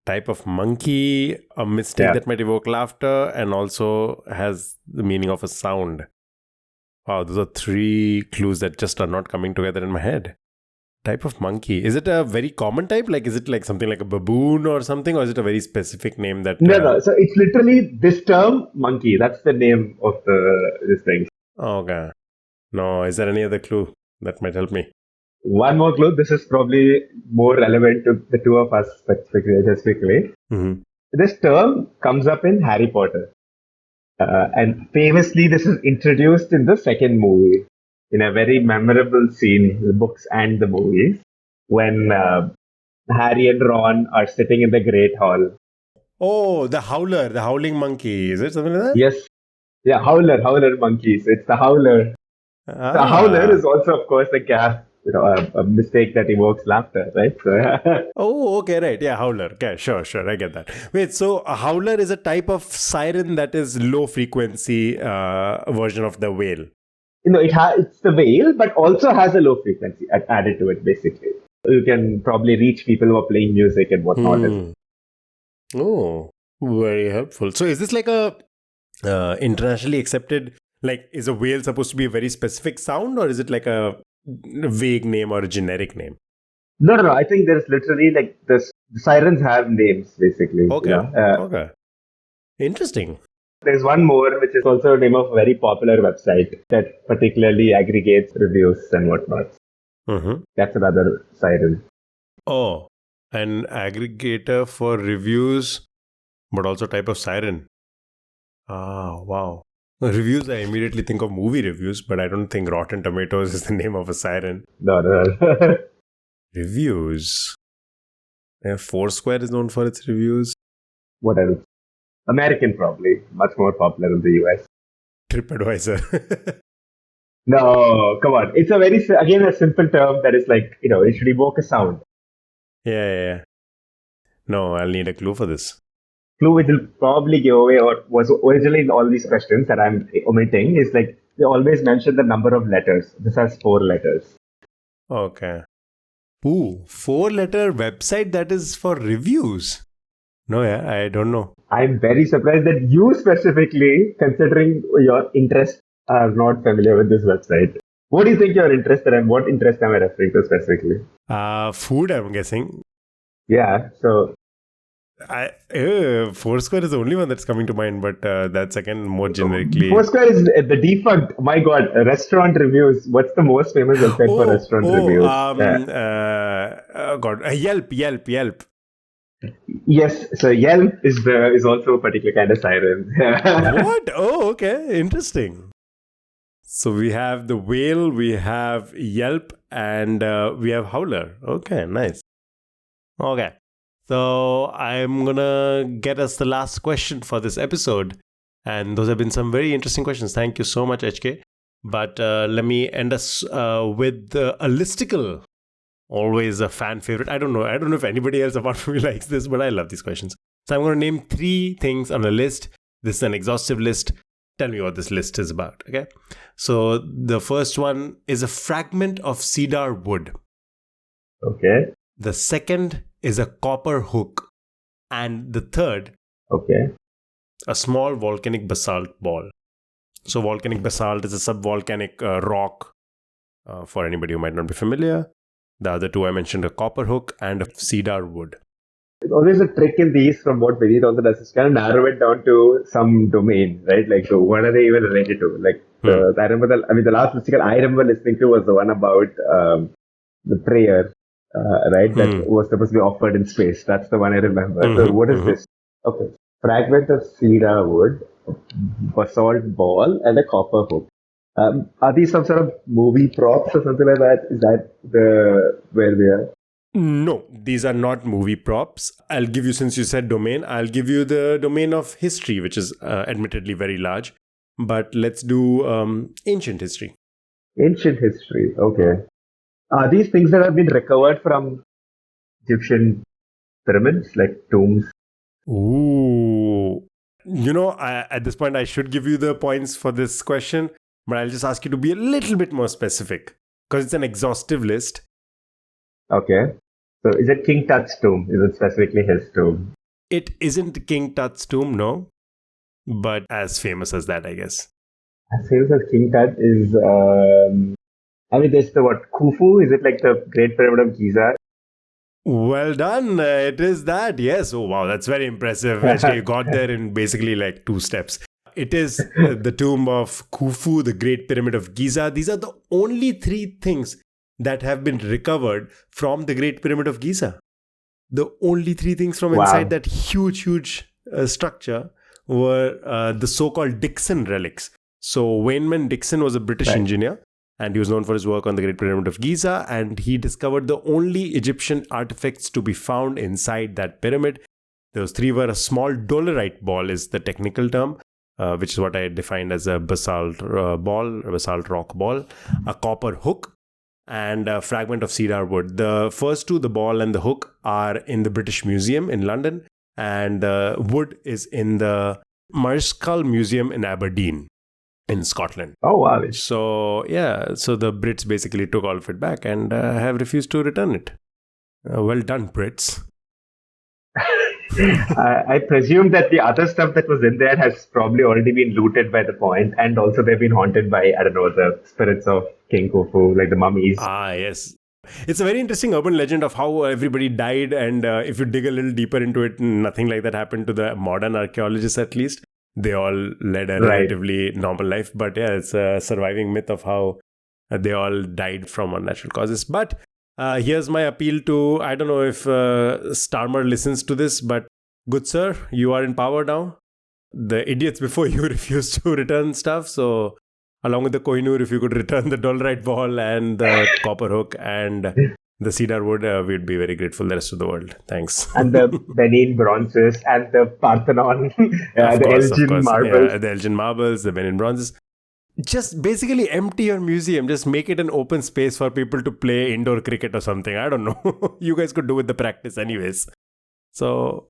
Type of monkey, a mistake that might evoke laughter, and also has the meaning of a sound. Wow, those are 3 clues that just are not coming together in my head. Type of monkey. Is it a very common type? Like, is it like something like a baboon or something? Or is it a very specific name that... No. So it's literally this term, monkey. That's the name of this thing. Okay. No, is there any other clue that might help me? One more clue. This is probably more relevant to the two of us specifically. Mm-hmm. This term comes up in Harry Potter. And famously, this is introduced in the second movie in a very memorable scene, the books and the movies, when Harry and Ron are sitting in the Great Hall. Oh, the howler, the howling monkey. Is it something like that? Yes. Yeah, howler monkeys. It's the howler. The howler Ah. is also, of course, a gasp, a mistake that evokes laughter, right? So, Oh, okay, right. Yeah, howler. Okay, sure. I get that. Wait, so a howler is a type of siren that is low frequency version of the whale. it's the whale, but also has a low frequency added to it, basically. You can probably reach people who are playing music and whatnot. Hmm. Oh, very helpful. So is this like a internationally accepted, like, is a whale supposed to be a very specific sound, or is it like a vague name or a generic name? No. I think there's literally like the sirens have names, basically. Okay. Okay. Interesting. There's one more, which is also the name of a very popular website that particularly aggregates reviews and whatnot. Mm-hmm. That's another siren. Oh, an aggregator for reviews, but also type of siren. Ah, wow. Reviews, I immediately think of movie reviews, but I don't think Rotten Tomatoes is the name of a siren. No. Reviews. Yeah, Foursquare is known for its reviews. What else? American, probably. Much more popular in the US. TripAdvisor. No, come on. It's again, a simple term that is like, it should evoke a sound. Yeah. No, I'll need a clue for this. Clue which will probably give away, or was originally in all these questions that I'm omitting, is like they always mention the number of letters. This has 4 letters. Okay. Ooh, 4-letter website that is for reviews. No, yeah, I don't know. I'm very surprised that you specifically, considering your interests, are not familiar with this website. What do you think you're interested in? What interest am I referring to specifically? Food, I'm guessing. Yeah, so Foursquare is the only one that's coming to mind, but that's again more generically. Foursquare is the defunct. My God, restaurant reviews. What's the most famous website for restaurant reviews? Yelp. Yes, so Yelp is also a particular kind of siren. What? Oh, okay, interesting. So we have the whale, we have Yelp, and we have Howler. Okay, nice. Okay. So I'm gonna get us the last question for this episode, and those have been some very interesting questions. Thank you so much, HK. But let me end us with a listicle. Always a fan favorite. I don't know if anybody else apart from me likes this, but I love these questions. So I'm going to name 3 things on a list. This is an exhaustive list. Tell me what this list is about. Okay. So the first one is a fragment of cedar wood. Okay. The second is a copper hook. And the third, a small volcanic basalt ball. So volcanic basalt is a subvolcanic rock, for anybody who might not be familiar. The other 2 I mentioned, a copper hook and a cedar wood. It's always a trick in these, from what Vinit also does, is kind of narrow it down to some domain, right? Like, so what are they even related to? Like, I remember the last listicle I remember listening to was the one about the prayer, right? That was supposed to be offered in space. That's the one I remember. So what is this? Okay. Fragment of cedar wood, basalt ball, and a copper hook. Are these some sort of movie props or something like that? Is that where we are? No, these are not movie props. I'll give you, since you said domain, I'll give you the domain of history, which is admittedly very large. But let's do ancient history. Ancient history, okay. Are these things that have been recovered from Egyptian pyramids, like tombs? Ooh. At this point, I should give you the points for this question. But I'll just ask you to be a little bit more specific because it's an exhaustive list. Okay. So is it King Tut's tomb? Is it specifically his tomb? It isn't King Tut's tomb, no. But as famous as that, I guess. As famous as King Tut is, there's the Khufu? Is it like the Great Pyramid of Giza? Well done. It is that. Yes. Oh, wow. That's very impressive. Actually, you got there in basically like 2 steps. It is the tomb of Khufu, the Great Pyramid of Giza. These are the only 3 things that have been recovered from the Great Pyramid of Giza. The only 3 things from inside that huge structure were the so-called Dixon relics. So Wayneman Dixon was a British engineer, and he was known for his work on the Great Pyramid of Giza, and he discovered the only Egyptian artifacts to be found inside that pyramid. Those three were a small dolerite ball is the technical term, which is what I defined as a basalt ball, a basalt rock ball, a copper hook, and a fragment of cedar wood. The first two, the ball and the hook, are in the British Museum in London, and the wood is in the Marischal Museum in Aberdeen in Scotland. Oh, wow. So the Brits basically took all of it back and have refused to return it. Well done, Brits. I presume that the other stuff that was in there has probably already been looted by the point, and also they've been haunted by, I don't know, the spirits of King Khufu, like the mummies. Ah, yes. It's a very interesting urban legend of how everybody died, and if you dig a little deeper into it, nothing like that happened to the modern archaeologists at least. They all led a relatively normal life, but yeah, it's a surviving myth of how they all died from unnatural causes. But here's my appeal to, I don't know if Starmer listens to this, but good sir, you are in power now. The idiots before you refused to return stuff, so along with the Kohinoor, if you could return the dolerite ball and the copper hook and the cedar wood, we'd be very grateful, the rest of the world. Thanks. And the Benin bronzes and the Parthenon, the Elgin marbles. Yeah, the Elgin marbles, the Benin bronzes. Just basically empty your museum. Just make it an open space for people to play indoor cricket or something. I don't know. You guys could do with the practice anyways. So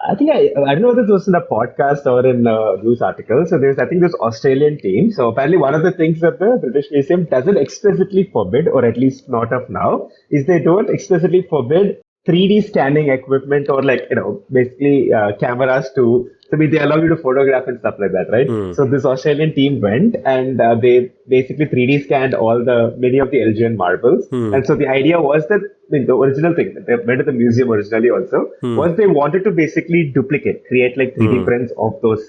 I think I don't know whether this was in a podcast or in a news article. So there's, I think, this Australian team. So apparently one of the things that the British Museum doesn't explicitly forbid, or at least not of now, is they don't explicitly forbid 3D scanning equipment or basically cameras to, so they allow you to photograph and stuff like that, right? So this Australian team went and they basically 3D scanned many of the Elgin marbles. And so the idea was that, the original thing, they went to the museum originally also, was they wanted to basically create like 3D prints of those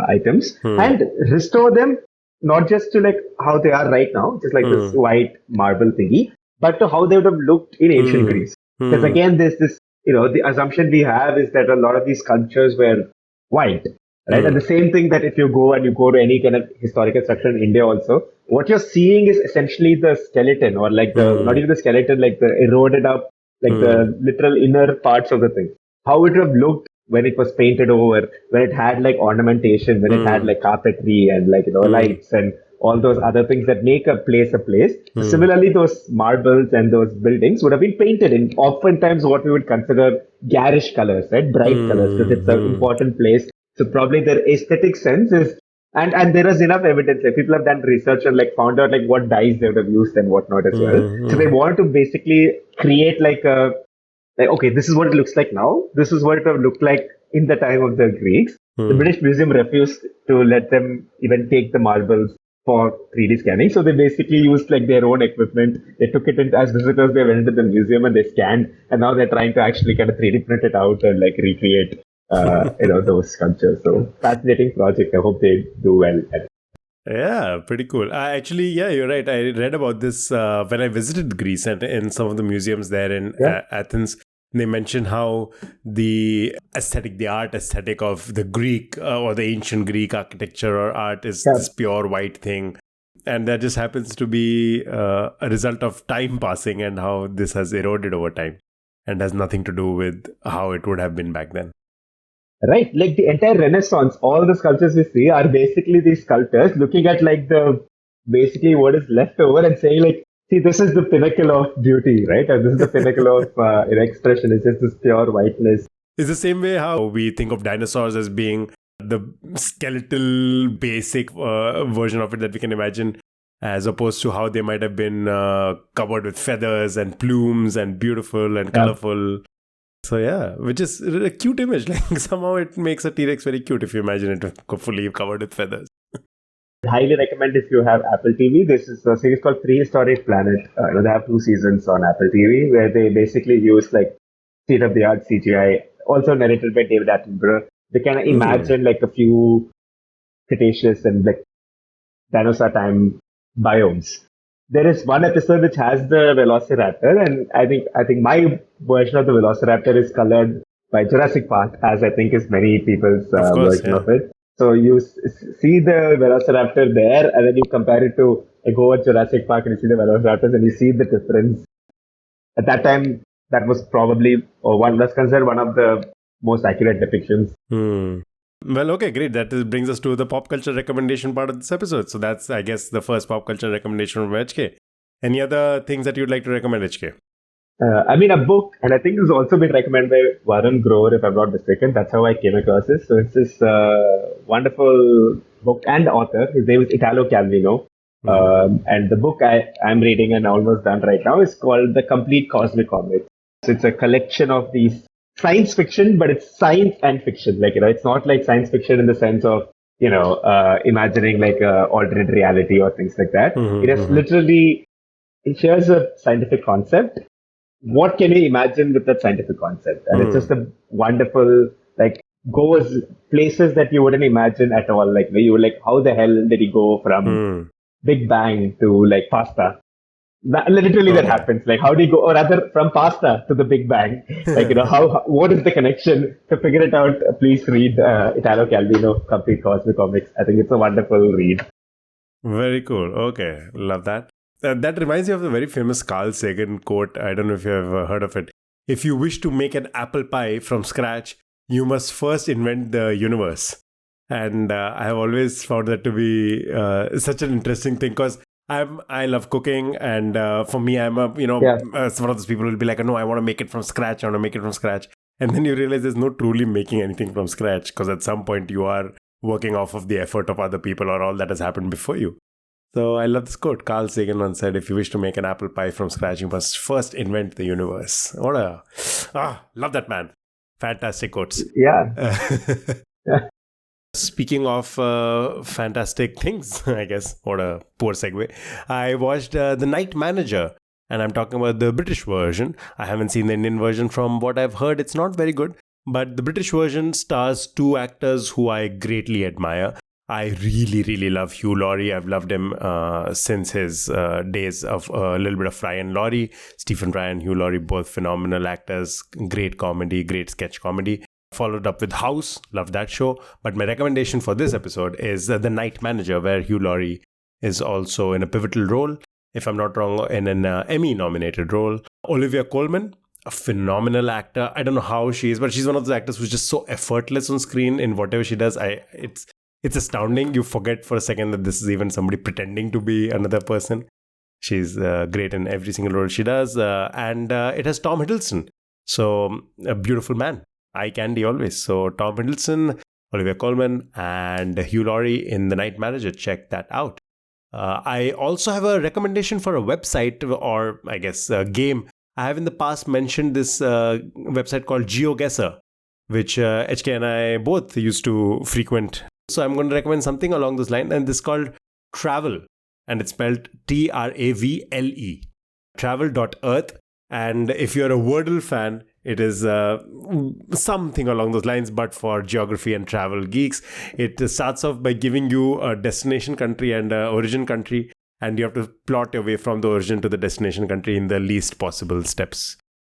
items and restore them, not just to like how they are right now, just like this white marble thingy, but to how they would have looked in ancient Greece. Because again, there's this, the assumption we have is that a lot of these sculptures were white, right? And the same thing that if you go to any kind of historical structure in India also, what you're seeing is essentially the skeleton, or like not even the skeleton, like the eroded up, like the literal inner parts of the thing. How it would have looked when it was painted over, when it had like ornamentation, when it had like carpetry and like, lights and all those other things that make a place a place. Similarly, those marbles and those buildings would have been painted in oftentimes what we would consider garish colors, right? Bright colors, because it's an important place. So probably their aesthetic sense is, and there is enough evidence. Like people have done research and like found out like what dyes they would have used and whatnot as well. So they want to basically create okay, this is what it looks like now. This is what it would have looked like in the time of the Greeks. The British Museum refused to let them even take the marbles for 3D scanning. So they basically used like their own equipment. They took it in as visitors. They went into the museum and they scanned. And now they're trying to actually kind of 3D print it out and like recreate, those sculptures. So fascinating project. I hope they do well at it. Yeah, pretty cool. You're right. I read about this when I visited Greece and in some of the museums there in Athens. They mentioned how the art aesthetic of the Greek or the ancient Greek architecture or art is this pure white thing. And that just happens to be a result of time passing and how this has eroded over time and has nothing to do with how it would have been back then. Right. Like the entire Renaissance, all the sculptures we see are basically these sculptors looking at like basically what is left over and saying like, see, this is the pinnacle of beauty, right? And this is the pinnacle of expression. It's just this pure whiteness. It's the same way how we think of dinosaurs as being the skeletal, basic version of it that we can imagine, as opposed to how they might have been covered with feathers and plumes and beautiful and colorful. So yeah, which is a cute image. Like somehow it makes a T-Rex very cute if you imagine it fully covered with feathers. Highly recommend if you have Apple TV. This is a series called Prehistoric Planet. They have 2 seasons on Apple TV where they basically use like state-of-the-art CGI, also narrated by David Attenborough. They kind of imagine like a few Cretaceous and like dinosaur time biomes. There is one episode which has the Velociraptor, and I think my version of the Velociraptor is colored by Jurassic Park, as I think is many people's version of it. So you see the Velociraptor there, and then you compare it to go at Jurassic Park and you see the Velociraptors, and you see the difference. At that time, that was probably, or one was considered one of the most accurate depictions. Well, okay, great. Brings us to the pop culture recommendation part of this episode. So that's, I guess, the first pop culture recommendation from HK. Any other things that you'd like to recommend, HK? A book, and I think it's also been recommended by Varun Grover, if I'm not mistaken. That's how I came across this. So it's this wonderful book and author. His name is Italo Calvino. And the book I'm reading and almost done right now is called The Complete Cosmic Comics. So it's a collection of these science fiction, but it's science and fiction. It's not like science fiction in the sense of, imagining like a alternate reality or things like that. It has literally, here's a scientific concept. What can you imagine with that scientific concept? And it's just a wonderful, goes places that you wouldn't imagine at all. Like, where you were like, how the hell did he go from Big Bang to pasta? Literally that happens. Like, how do you go, or rather from pasta to the Big Bang? What is the connection? To figure it out, please read Italo Calvino, Complete Cosmic Comics. I think it's a wonderful read. Very cool. Okay. Love that. That reminds me of the very famous Carl Sagan quote. I don't know if you have heard of it. If you wish to make an apple pie from scratch, you must first invent the universe. And I have always found that to be such an interesting thing, because I love cooking, and for me, I'm one of those people who will be like, no, I want to make it from scratch. And then you realize there's no truly making anything from scratch, because at some point you are working off of the effort of other people or all that has happened before you. So I love this quote. Carl Sagan once said, if you wish to make an apple pie from scratch, you must first invent the universe. Love that man. Fantastic quotes. Yeah. Speaking of fantastic things, I guess, what a poor segue. I watched The Night Manager, and I'm talking about the British version. I haven't seen the Indian version. From what I've heard, it's not very good. But the British version stars two actors who I greatly admire. I really, really love Hugh Laurie. I've loved him since his days of a little bit of Fry and Laurie. Stephen Fry and Hugh Laurie, both phenomenal actors. Great comedy, great sketch comedy. Followed up with House. Love that show. But my recommendation for this episode is The Night Manager, where Hugh Laurie is also in a pivotal role. If I'm not wrong, in an Emmy-nominated role. Olivia Colman, a phenomenal actor. I don't know how she is, but she's one of those actors who's just so effortless on screen in whatever she does. It's astounding. You forget for a second that this is even somebody pretending to be another person. She's great in every single role she does. And it has Tom Hiddleston. So, a beautiful man. Eye candy always. So, Tom Hiddleston, Olivia Colman, and Hugh Laurie in The Night Manager. Check that out. I also have a recommendation for a website, or I guess a game. I have in the past mentioned this website called GeoGuessr, which HK and I both used to frequent. So I'm going to recommend something along those lines, and this is called Travel, and it's spelled Travle, travel.earth. And if you're a Wordle fan, it is something along those lines, but for geography and travel geeks. It starts off by giving you a destination country and origin country, and you have to plot your way from the origin to the destination country in the least possible steps.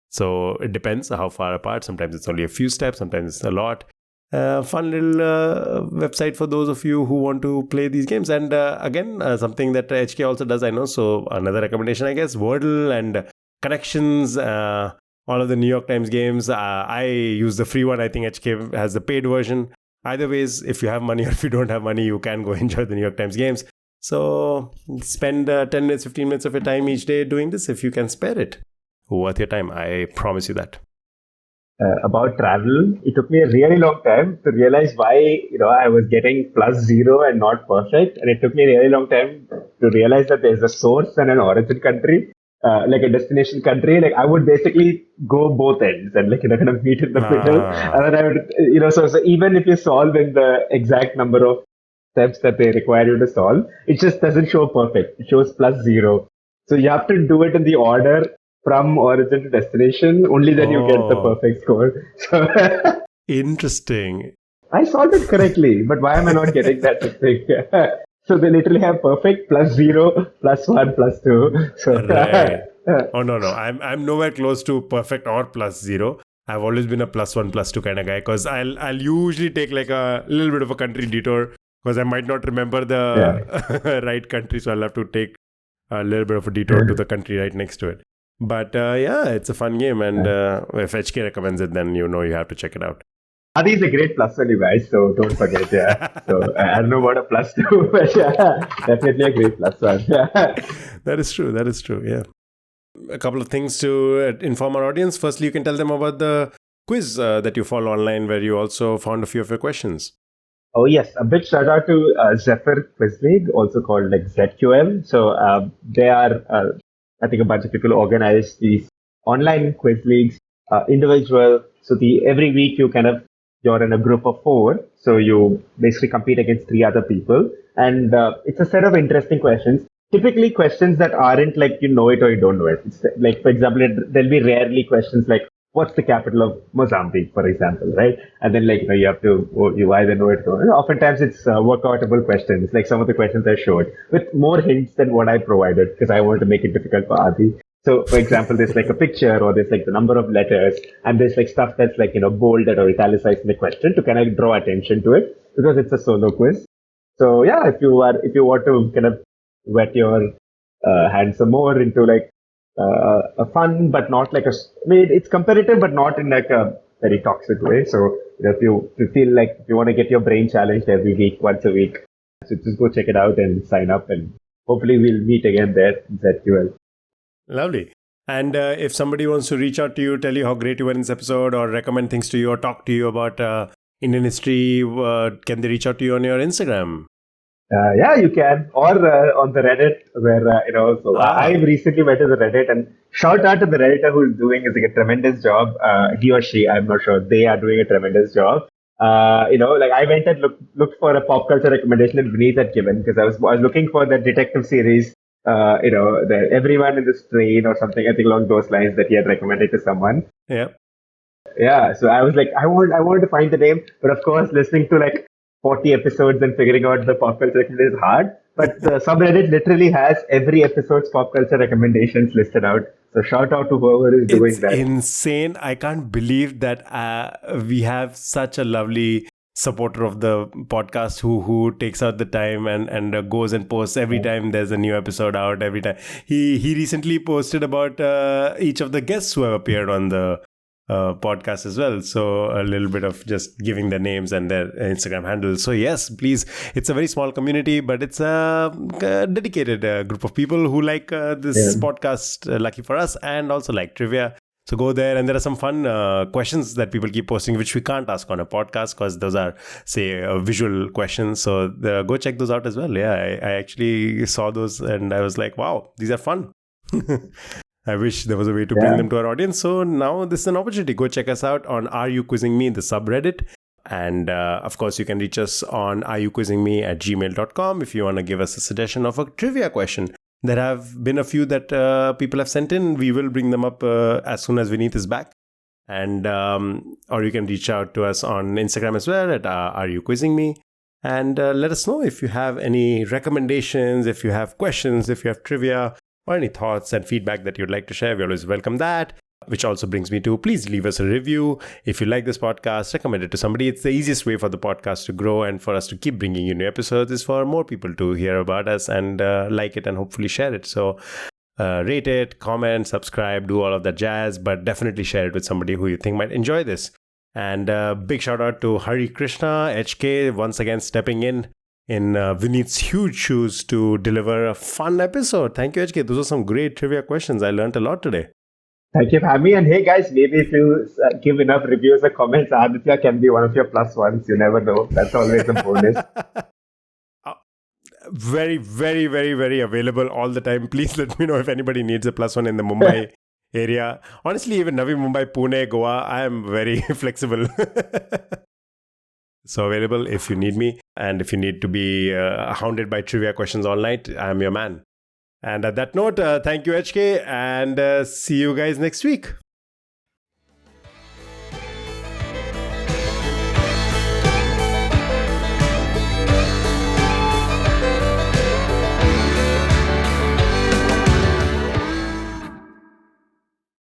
So it depends how far apart. Sometimes it's only a few steps, sometimes it's a lot. Fun little website for those of you who want to play these games. And again, something that HK also does, I know. So another recommendation, I guess, Wordle and Connections, all of the New York Times games. I use the free one. I think HK has the paid version. Either ways, if you have money or if you don't have money, you can go enjoy the New York Times games. So spend 10 minutes, 15 minutes of your time each day doing this if you can spare it. Worth your time. I promise you that. About travel, it took me a really long time to realize why I was getting +0 and not perfect, and it took me a really long time to realize that there's a source and an origin country, like a destination country. Like I would basically go both ends and kind of meet in the middle, and then I would so even if you solve in the exact number of steps that they require you to solve, it just doesn't show perfect. It shows +0. So you have to do it in the order from origin to destination, only then you get the perfect score. So interesting. I solved it correctly, but why am I not getting that thing? So they literally have perfect +0, +1, +2. So right. Oh no, I'm nowhere close to perfect or +0. I've always been a +1, +2 kind of guy, because I'll usually take like a little bit of a country detour, because I might not remember the right country, so I'll have to take a little bit of a detour to the country right next to it. But it's a fun game, and if HK recommends it, then you have to check it out. Adi is a great plus one, you guys, so don't forget. Yeah. So I don't know what a plus two, but yeah, definitely a great plus one. That is true. That is true. Yeah. A couple of things to inform our audience. Firstly, you can tell them about the quiz that you follow online, where you also found a few of your questions. Oh yes, a big shout out to Zephyr Quiz League, also called like ZQL. So they are, I think, a bunch of people who organize these online quiz leagues, individual. So the every week you're in a group of four, so you basically compete against three other people, and it's a set of interesting questions. Typically, questions that aren't like you know it or you don't know it. It's like, for example, there'll be rarely questions like what's the capital of Mozambique, for example, right? And then you have to, you either know it or not. Oftentimes it's workoutable questions. Like some of the questions are short with more hints than what I provided because I wanted to make it difficult for Adi. So, for example, there's like a picture or there's like the number of letters and there's like stuff that's like, bolded or italicized in the question to kind of draw attention to it because it's a solo quiz. So yeah, if you want to kind of wet your hands some more into like a fun, but not like I mean, it's competitive, but not in like a very toxic way. So if you feel like if you want to get your brain challenged every week, once a week, so just go check it out and sign up, and hopefully we'll meet again there in ZQL. Lovely. And if somebody wants to reach out to you, tell you how great you were in this episode, or recommend things to you, or talk to you about Indian history, can they reach out to you on your Instagram? Yeah, you can, or on the Reddit, where So I recently went to the Reddit, and shout out to the Redditor who's doing like a tremendous job. He or she, I'm not sure, they are doing a tremendous job. Like I went and looked for a pop culture recommendation that Vineet had given because I was looking for the detective series. The Everyone in this Train or something, I think along those lines that he had recommended to someone. Yeah. Yeah. So I was like, I wanted to find the name, but of course, listening to like 40 episodes and figuring out the pop culture recommendation is hard. But the subreddit literally has every episode's pop culture recommendations listed out. So shout out to whoever is doing that. It's insane. I can't believe that we have such a lovely supporter of the podcast who takes out the time and goes and posts every time there's a new episode out. Every time he recently posted about each of the guests who have appeared on the podcast as well. So a little bit of just giving their names and their Instagram handles. So yes, please, it's a very small community, but it's a dedicated group of people who like this podcast, lucky for us, and also like trivia. So go there, and there are some fun questions that people keep posting, which we can't ask on a podcast because those are, say, visual questions. So go check those out as well. Yeah, I actually saw those and I was like, wow, these are fun. I wish there was a way to bring them to our audience. So now this is an opportunity. Go check us out on Are You Quizzing Me, the subreddit. And of course, you can reach us on areyouquizzingme@gmail.com if you want to give us a suggestion of a trivia question. There have been a few that people have sent in. We will bring them up as soon as Vineet is back. And or you can reach out to us on Instagram as well at Are You Quizzing Me? And let us know if you have any recommendations, if you have questions, if you have trivia, or any thoughts and feedback that you'd like to share. We always welcome that. Which also brings me to, please leave us a review. If you like this podcast, recommend it to somebody. It's the easiest way for the podcast to grow and for us to keep bringing you new episodes is for more people to hear about us and like it and hopefully share it. So rate it, comment, subscribe, do all of that jazz, but definitely share it with somebody who you think might enjoy this. And big shout out to Krishna, HK, once again stepping in Vineet's huge shoes to deliver a fun episode. Thank you, HK. Those are some great trivia questions. I learned a lot today. Thank you for having me. And hey, guys, maybe if you give enough reviews or comments, Aditya can be one of your plus ones. You never know. That's always a bonus. Very, very, very, very available all the time. Please let me know if anybody needs a plus one in the Mumbai area. Honestly, even Navi Mumbai, Pune, Goa, I am very flexible. So available if you need me. And if you need to be hounded by trivia questions all night, I'm your man. And at that note, thank you, HK, and see you guys next week.